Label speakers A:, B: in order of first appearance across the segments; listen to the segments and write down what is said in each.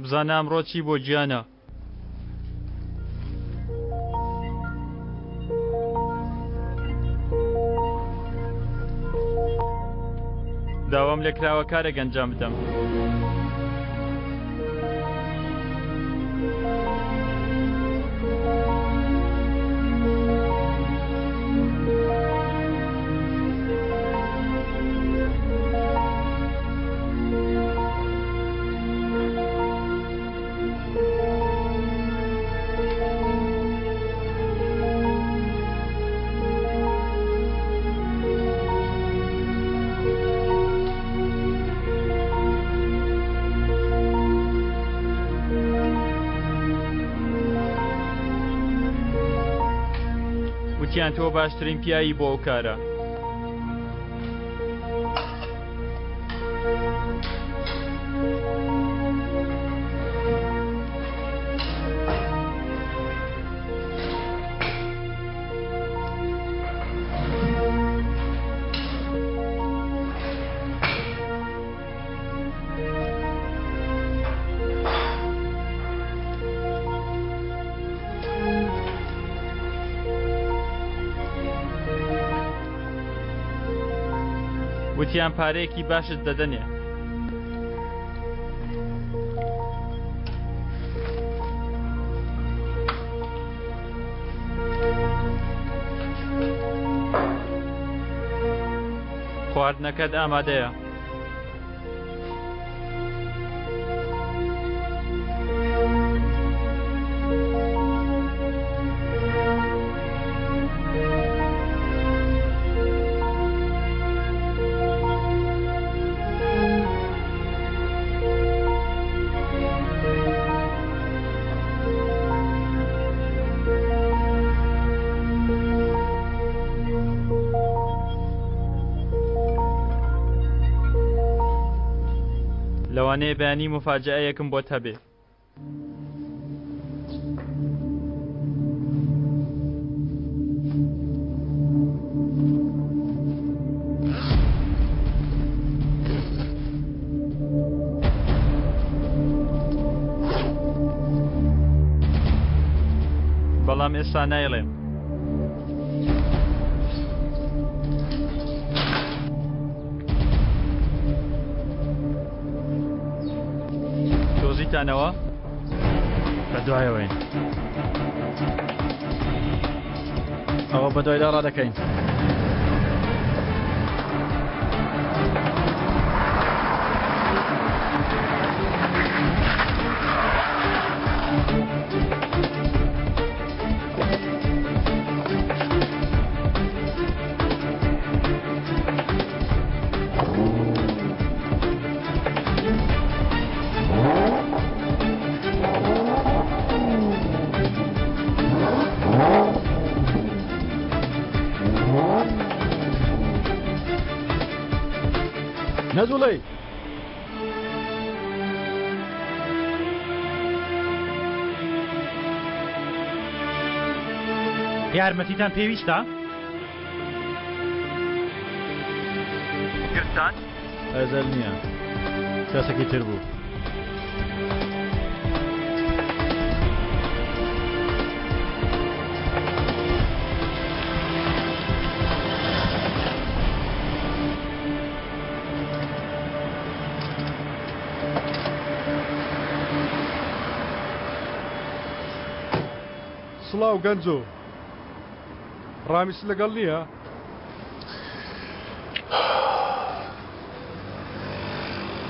A: بزانە ئەمڕۆ چی بۆ گیانە. داوام لێ کراوە کارێک ئەنجام بدەم. وتیان تۆ باشترین پیایی بۆ ئەو کارە. وتیان پارەیەکی باشت دەدەنێ. خواردنەکەت ئامادەیە. لەوانەیە بەیانی مفاجئەیەکم بۆت هەبێ. بەڵام ئێستا نایڵێم. تۆزیتانەوە؟ بەدوایەوەین. ئەوە بەدوایدا ڕادەکەین. نەزوڵەی یارمەتیتان پێویستە؟ گرتان؟ ئەزەل نییە، کەسێکی تر بوو.
B: سڵاو گەنجۆ، ڕامیس لەگەڵ نییە؟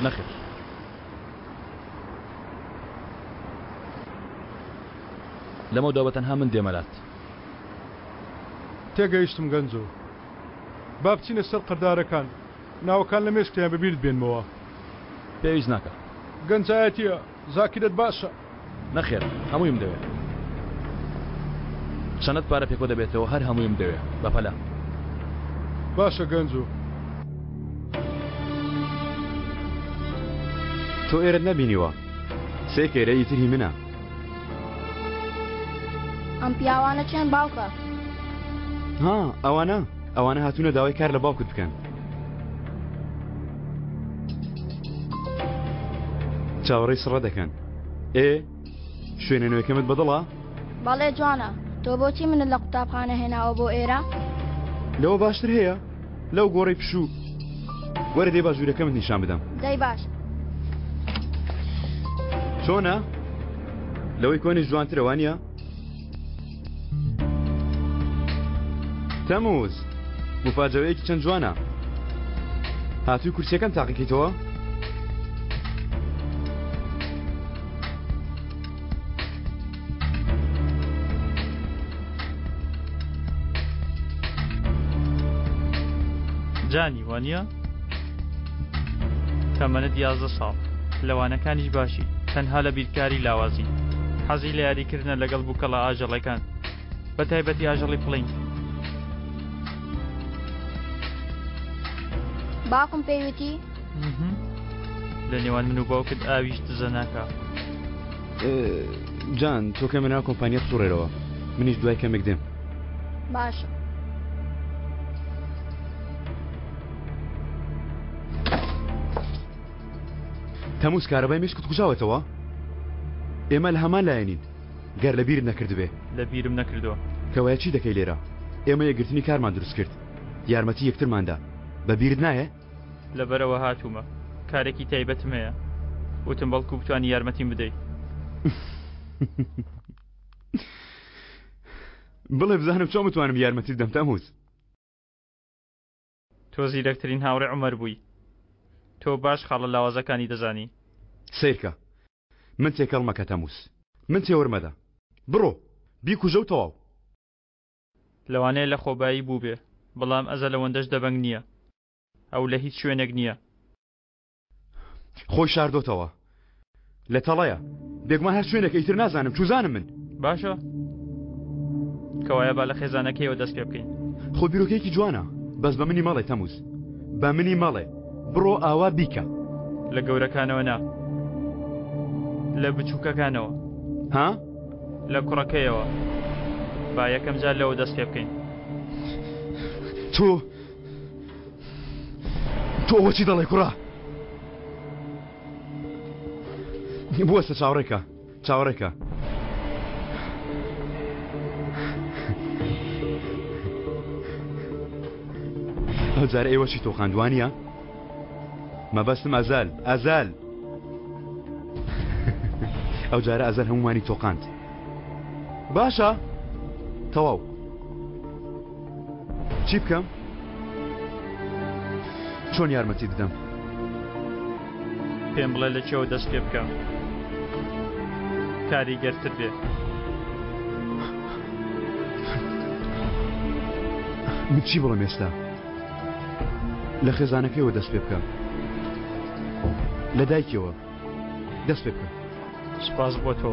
C: نەخێر. لەمە دوا بەتەنها من دێمەلات.
B: تێگەیشتم گەنجۆ، با بچینە سەر قەردارەکان، ناوەکان لە مێشکیان بەبیرت بێنمەوە.
C: پێویست ناکە.
B: گەنجایەتیە، زاکیرت باشە.
C: نەخێر، هەموویم دەوێت. چەند پارە پێکۆ دەبێتەوە، هەر هەموویم دەوێت بەپەلا.
B: باشە گەنجۆ.
D: تۆ ئێرە نەبینیوە، سێ کێرە ئیتری منە.
E: ئەم پیاوانە چێن باوکە؟
D: ها ئەوانە هاتوونە داوای کار لە باوکت بکەن. چاوەڕێی سڕە دەکەن، ئێ شوێنەوەیەکەمت بەدڵە
E: بەڵێ جوانە تۆ بۆچی منت لە قوتابخانە هێناوە بۆ ئێرە
D: لەوە باشتر هەیە لەو گۆڕی پشوو وەرە دێ باژوورەکەمت نیشان بدەم
E: دەی باش
D: چۆنە لەوەی کۆنی جوانترە وانە تەموز مفاجەوەیەکی چەند جوانە هاتووی کورسیەکەم تاقیکەیتەوە
A: جانی وانە تەمەنت 11 ساڵ لەوانەکانیش باشی تەنها لە بیرکاری لاوازی حەزی لە یاریکردنە لەگەڵ بووکەڵە ئاژەڵەکان بە تایبەتی ئاژەڵی پڵین
E: باوکم پێیوتی
A: لە نێوان من و باوکت ئاویش دزە ناکا
D: جان تۆ کە منە کۆمپانیە سوڕێرەوە منیش دوای کەمێک دێم
E: باشە
D: تەموز کارەبای مێشکت کوژاوێتەوە ئێمە لە هەمان لایەنین گەر لە بیرت نەکردبێ
A: لە بیرم نەکردووە
D: کەوایە چی دەکەی لێرە ئێمە یەکگرتنی کارمان دروست کرد یارمەتی یەکترماندا بە بیرت نایە
A: لەبەرەوە هاتوومە کارێکی تایبەتم هەیە وتم بەڵکو بتوانی یارمەتیم بدەیت
D: بڵێ بزانم چۆن بتوانم یارمەتی بدەم تەموز
A: تۆ زیرەکترین هاوڕێ عومەر بووی تۆ باش خاڵە لاوازەکانی دەزانی
D: سیرکە من تێکەڵ مەکە تەموز من تێوەرمەدە بڕۆ بیکوژە و تەواو
A: لەوانەیە لە خۆبایی بوو بێ بەڵام ئەزە لەوەندەش دەبنگ نییە ئەو لە هیچ شوێنێک نییە
D: خۆی شاردۆتەوە لە تەڵەیە بێگومان هەر شوێنێک ئیتر نازانم چوزانم من
A: باشە کەوایە با لە خێزانەکەیەوە دەست پێ بکەین
D: خۆ بیرۆکەیەکی جوانە بەس بە منی مەڵێ تەموز بە منی مەڵێ بڕۆ ئاوا بیکە
A: لە گەورەکانەوە نا لە بچووکەکانەوە
D: ها
A: لە کوڕەکەیەوە با یەکەم جار لەوە دەست پێ بکەین
D: تۆ وەچی دەڵێ کوڕا بوەستە چاوەڕێکە چاوەڕێکە ئەو جارە ئێوەشی تۆ خاندوانیە مەبەستم ئەزال ئەو جارە ئەزەر هەمومانی تۆقاند باشە تەواو چی بکەم چۆن یارمەتی بدەم
A: پێم بڵێ لە چێوە دەست پێ بکەم کاریگەرتر بێ
D: من چی بڵم ئێستا لە خێزانەکەیەوە دەست پێ بکەم لە دایکەوە دەست پێ بکەم
A: سپاس بۆ تۆ